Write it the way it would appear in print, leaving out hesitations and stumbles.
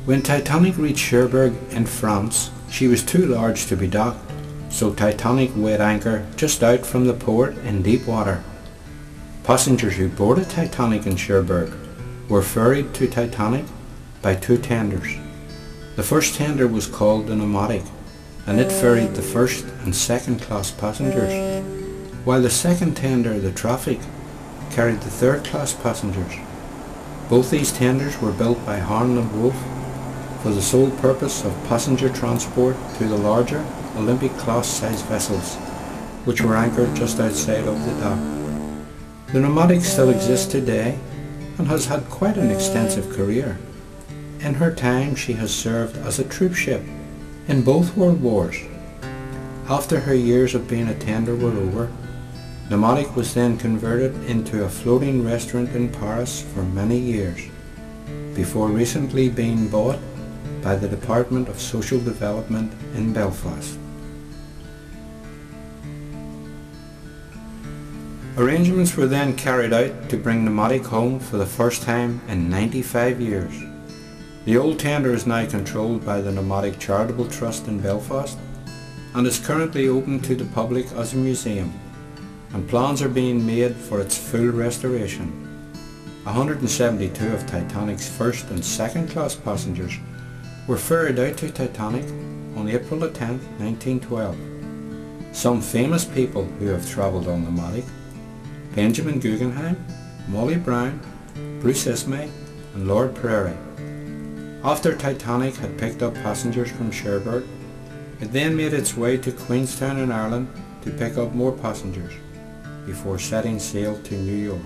When Titanic reached Cherbourg in France, she was too large to be docked, so Titanic weighed anchor just out from the port in deep water. Passengers who boarded Titanic in Cherbourg were ferried to Titanic by two tenders. The first tender was called the nomadic, and it ferried the first and second class passengers, while the second tender, the traffic, carried the third class passengers. Both these tenders were built by Harland for the sole purpose of passenger transport to the larger Olympic class size vessels, which were anchored just outside of the dock. The nomadic still exists today and has had quite an extensive career. In her time she has served as a troop ship in both world wars. After her years of being a tender were over, nomadic was then converted into a floating restaurant in Paris for many years, before recently being bought by the Department of Social Development in Belfast. Arrangements were then carried out to bring nomadic home for the first time in 95 years. The old tender is now controlled by the Nomadic Charitable Trust in Belfast and is currently open to the public as a museum, and plans are being made for its full restoration. 172 of Titanic's first and second class passengers were ferried out to Titanic on April 10, 1912. Some famous people who have travelled on nomadic: Benjamin Guggenheim, Molly Brown, Bruce Ismay and Lord Prairie. After Titanic had picked up passengers from Cherbourg, it then made its way to Queenstown in Ireland to pick up more passengers before setting sail to New York.